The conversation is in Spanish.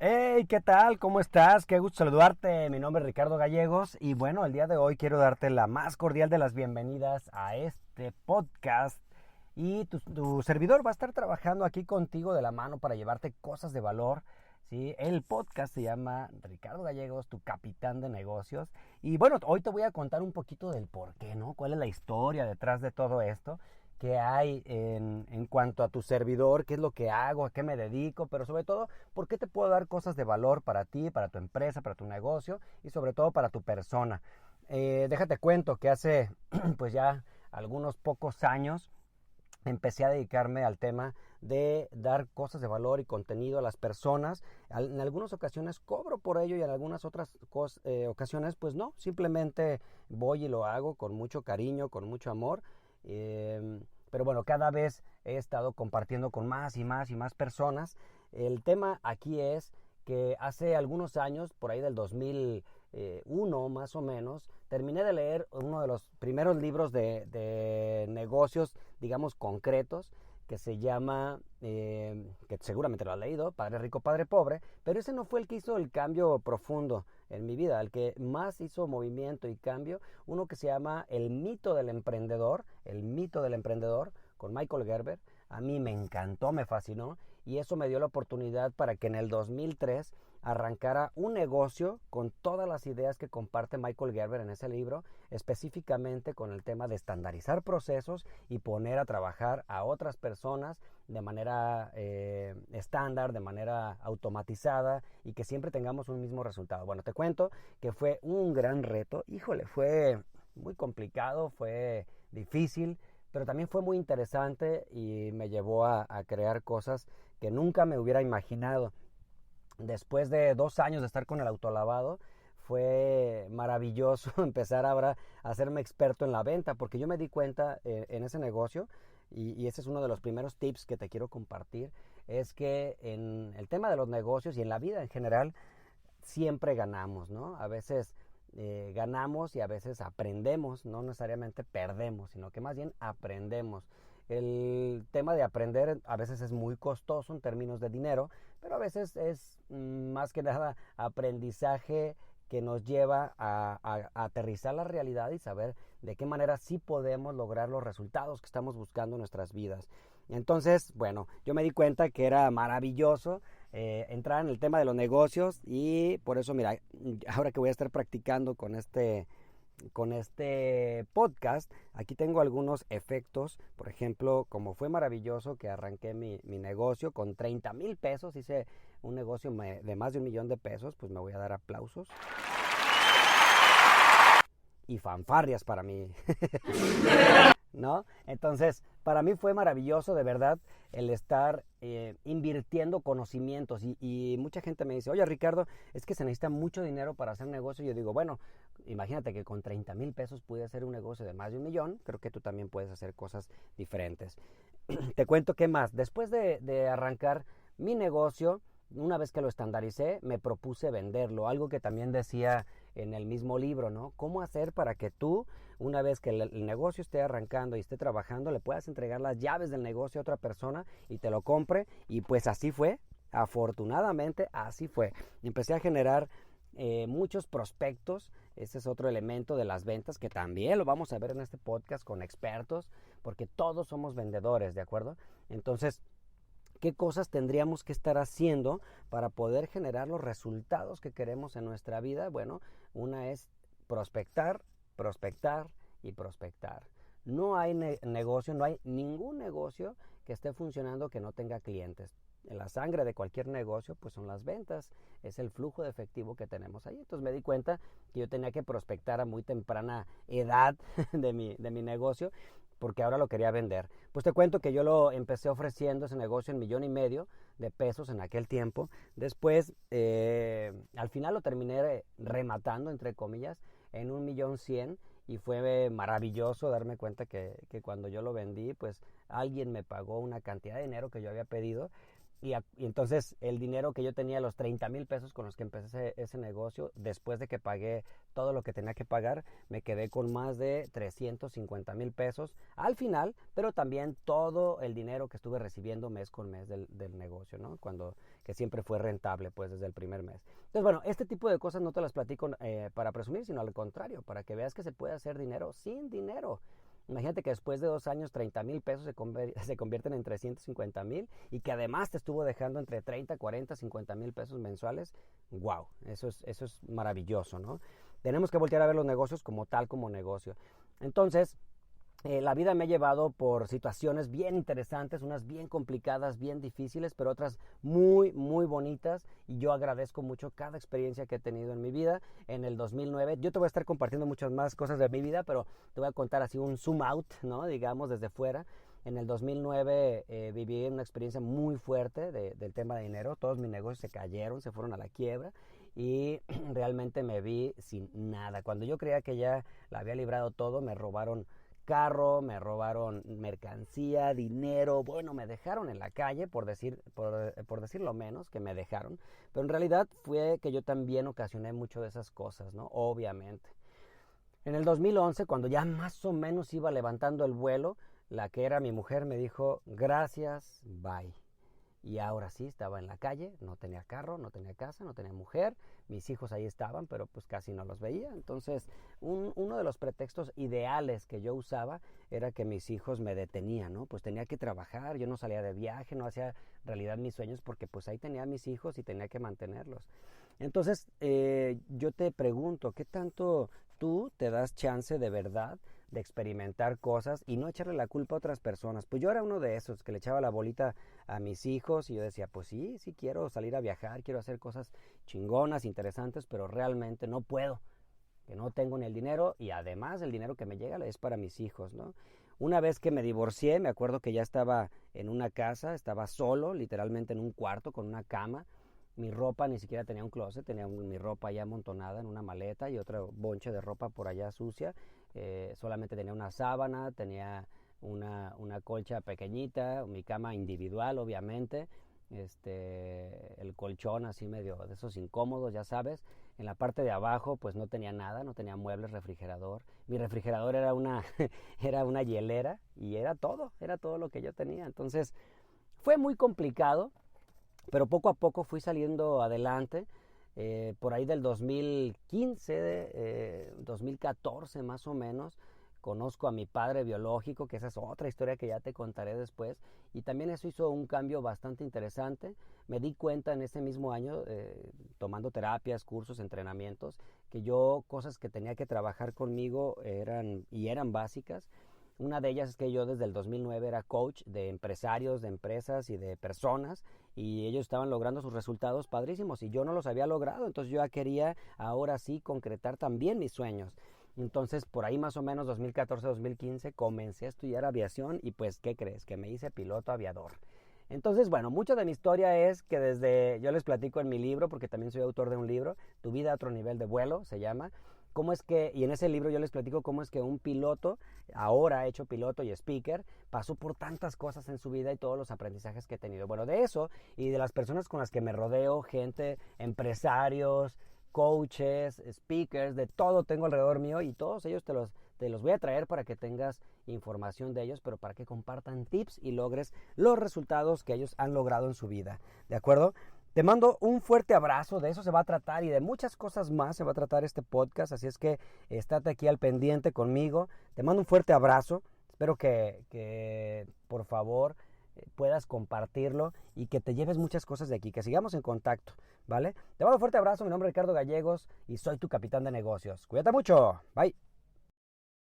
Hey, ¿qué tal? ¿Cómo estás? Qué gusto saludarte. Mi nombre es Ricardo Gallegos y bueno, el día de hoy quiero darte la más cordial de las bienvenidas a este podcast y tu servidor va a estar trabajando aquí contigo de la mano para llevarte cosas de valor. ¿Sí? El podcast se llama Ricardo Gallegos, tu capitán de negocios. Y bueno, hoy te voy a contar un poquito del por qué, ¿no? ¿Cuál es la historia detrás de todo esto? ¿Qué hay en cuanto a tu servidor? ¿Qué es lo que hago? ¿A qué me dedico? Pero sobre todo, ¿por qué te puedo dar cosas de valor para ti, para tu empresa, para tu negocio y sobre todo para tu persona? Déjate cuento que hace pues ya algunos pocos años empecé a dedicarme al tema de dar cosas de valor y contenido a las personas. En algunas ocasiones cobro por ello y en algunas otras ocasiones pues no, simplemente voy y lo hago con mucho cariño, con mucho amor. Pero bueno, cada vez he estado compartiendo con más y más y más personas. El tema aquí es que hace algunos años, por ahí del 2001 más o menos, terminé de leer uno de los primeros libros de negocios, digamos, concretos, que se llama, que seguramente lo has leído, Padre Rico, Padre Pobre, pero ese no fue el que hizo el cambio profundo en mi vida. El que más hizo movimiento y cambio, uno que se llama El mito del emprendedor, con Michael Gerber. A mí me encantó, me fascinó, y eso me dio la oportunidad para que en el 2003 arrancara un negocio con todas las ideas que comparte Michael Gerber en ese libro, específicamente con el tema de estandarizar procesos y poner a trabajar a otras personas de manera estándar, de manera automatizada y que siempre tengamos un mismo resultado. Bueno, te cuento que fue un gran reto. Híjole, fue muy complicado, fue difícil, pero también fue muy interesante y me llevó a crear cosas que nunca me hubiera imaginado. Después de 2 años de estar con el autolavado, fue maravilloso empezar ahora a hacerme experto en la venta, porque yo me di cuenta en ese negocio, y ese es uno de los primeros tips que te quiero compartir, es que en el tema de los negocios y en la vida en general, siempre ganamos, ¿no? A veces ganamos y a veces aprendemos, no necesariamente perdemos, sino que más bien aprendemos. El tema de aprender a veces es muy costoso en términos de dinero, pero a veces es más que nada aprendizaje que nos lleva a aterrizar la realidad y saber de qué manera sí podemos lograr los resultados que estamos buscando en nuestras vidas. Entonces, bueno, yo me di cuenta que era maravilloso entrar en el tema de los negocios y por eso, mira, ahora que voy a estar practicando con este podcast, aquí tengo algunos efectos. Por ejemplo, como fue maravilloso que arranqué mi negocio con 30,000 pesos, hice un negocio de más de 1,000,000 de pesos, pues me voy a dar aplausos y fanfarrias para mí. ¿No? Entonces, para mí fue maravilloso de verdad el estar invirtiendo conocimientos y mucha gente me dice, oye Ricardo, es que se necesita mucho dinero para hacer negocio. Y yo digo, bueno, imagínate que con 30,000 pesos pude hacer un negocio de más de 1,000,000, creo que tú también puedes hacer cosas diferentes. Te cuento qué más, después de arrancar mi negocio, una vez que lo estandaricé, me propuse venderlo, algo que también decía en el mismo libro, ¿no? ¿Cómo hacer para que tú, una vez que el negocio esté arrancando y esté trabajando, le puedas entregar las llaves del negocio a otra persona y te lo compre? Y pues así fue, afortunadamente así fue. Empecé a generar muchos prospectos. Ese es otro elemento de las ventas que también lo vamos a ver en este podcast con expertos, porque todos somos vendedores, ¿de acuerdo? Entonces, ¿qué cosas tendríamos que estar haciendo para poder generar los resultados que queremos en nuestra vida? Bueno, una es prospectar, prospectar y prospectar. No hay negocio, no hay ningún negocio que esté funcionando que no tenga clientes. En la sangre de cualquier negocio pues son las ventas, es el flujo de efectivo que tenemos ahí. Entonces me di cuenta que yo tenía que prospectar a muy temprana edad de mi negocio, porque ahora lo quería vender. Pues te cuento que yo lo empecé ofreciendo ese negocio en 1,500,000 de pesos en aquel tiempo. Después, al final lo terminé rematando, entre comillas, en 1,100,000, y fue maravilloso darme cuenta que cuando yo lo vendí, pues alguien me pagó una cantidad de dinero que yo había pedido. y entonces el dinero que yo tenía, los 30,000 pesos con los que empecé ese negocio, después de que pagué todo lo que tenía que pagar, me quedé con más de 350,000 pesos al final, pero también todo el dinero que estuve recibiendo mes con mes del negocio, ¿no? Que siempre fue rentable, pues, desde el primer mes. Entonces, bueno, este tipo de cosas no te las platico para presumir, sino al contrario, para que veas que se puede hacer dinero sin dinero. Imagínate que después de 2 años 30,000 pesos se convierten en 350,000 y que además te estuvo dejando entre 30, 40, 50,000 pesos mensuales. ¡Wow! Eso es maravilloso, ¿no? Tenemos que voltear a ver los negocios como tal, como negocio. Entonces, la vida me ha llevado por situaciones bien interesantes, unas bien complicadas, bien difíciles, pero otras muy, muy bonitas. Y yo agradezco mucho cada experiencia que he tenido en mi vida. En el 2009, yo te voy a estar compartiendo muchas más cosas de mi vida, pero te voy a contar así un zoom out, ¿no? Digamos, desde fuera. En el 2009 viví una experiencia muy fuerte del tema de dinero. Todos mis negocios se cayeron, se fueron a la quiebra y realmente me vi sin nada. Cuando yo creía que ya la había librado todo, me robaron carro, me robaron mercancía, dinero, bueno, me dejaron en la calle, por decir lo menos, que me dejaron, pero en realidad fue que yo también ocasioné mucho de esas cosas, ¿no? Obviamente. En el 2011, cuando ya más o menos iba levantando el vuelo, la que era mi mujer me dijo, gracias, bye. Y ahora sí, estaba en la calle, no tenía carro, no tenía casa, no tenía mujer, mis hijos ahí estaban, pero pues casi no los veía. Entonces, uno de los pretextos ideales que yo usaba era que mis hijos me detenían, ¿no? Pues tenía que trabajar, yo no salía de viaje, no hacía realidad mis sueños porque pues ahí tenía a mis hijos y tenía que mantenerlos. Entonces, yo te pregunto, ¿qué tanto tú te das chance de verdad de experimentar cosas y no echarle la culpa a otras personas? Pues yo era uno de esos que le echaba la bolita a mis hijos y yo decía, pues sí quiero salir a viajar, quiero hacer cosas chingonas, interesantes, pero realmente no puedo, que no tengo ni el dinero y además el dinero que me llega es para mis hijos, ¿no? Una vez que me divorcié, me acuerdo que ya estaba en una casa, estaba solo, literalmente en un cuarto con una cama. Mi ropa ni siquiera tenía un closet, tenía mi ropa ya amontonada en una maleta y otra bonche de ropa por allá sucia. Solamente tenía una sábana, tenía una colcha pequeñita, mi cama individual obviamente, el colchón así medio de esos incómodos, ya sabes. En la parte de abajo pues no tenía nada, no tenía muebles, refrigerador. Mi refrigerador era era una hielera y era todo lo que yo tenía. Entonces fue muy complicado, pero poco a poco fui saliendo adelante. Por ahí del 2015, 2014 más o menos, conozco a mi padre biológico, que esa es otra historia que ya te contaré después, y también eso hizo un cambio bastante interesante. Me di cuenta en ese mismo año, tomando terapias, cursos, entrenamientos, que cosas que tenía que trabajar conmigo eran básicas. Una de ellas es que yo desde el 2009 era coach de empresarios, de empresas y de personas, y ellos estaban logrando sus resultados padrísimos y yo no los había logrado. Entonces yo ya quería ahora sí concretar también mis sueños. Entonces por ahí más o menos 2014-2015 comencé a estudiar aviación y pues ¿qué crees? Que me hice piloto aviador. Entonces, bueno, mucho de mi historia es que yo les platico en mi libro, porque también soy autor de un libro, Tu vida a otro nivel de vuelo, se llama. Y en ese libro yo les platico cómo es que un piloto, ahora hecho piloto y speaker, pasó por tantas cosas en su vida y todos los aprendizajes que he tenido. Bueno, de eso y de las personas con las que me rodeo, gente, empresarios, coaches, speakers, de todo tengo alrededor mío y todos ellos te los voy a traer para que tengas información de ellos, pero para que compartan tips y logres los resultados que ellos han logrado en su vida, ¿de acuerdo? Te mando un fuerte abrazo, de eso se va a tratar y de muchas cosas más se va a tratar este podcast, así es que estate aquí al pendiente conmigo. Te mando un fuerte abrazo, espero que por favor puedas compartirlo y que te lleves muchas cosas de aquí, que sigamos en contacto, ¿vale? Te mando un fuerte abrazo, mi nombre es Ricardo Gallegos y soy tu capitán de negocios. Cuídate mucho, bye.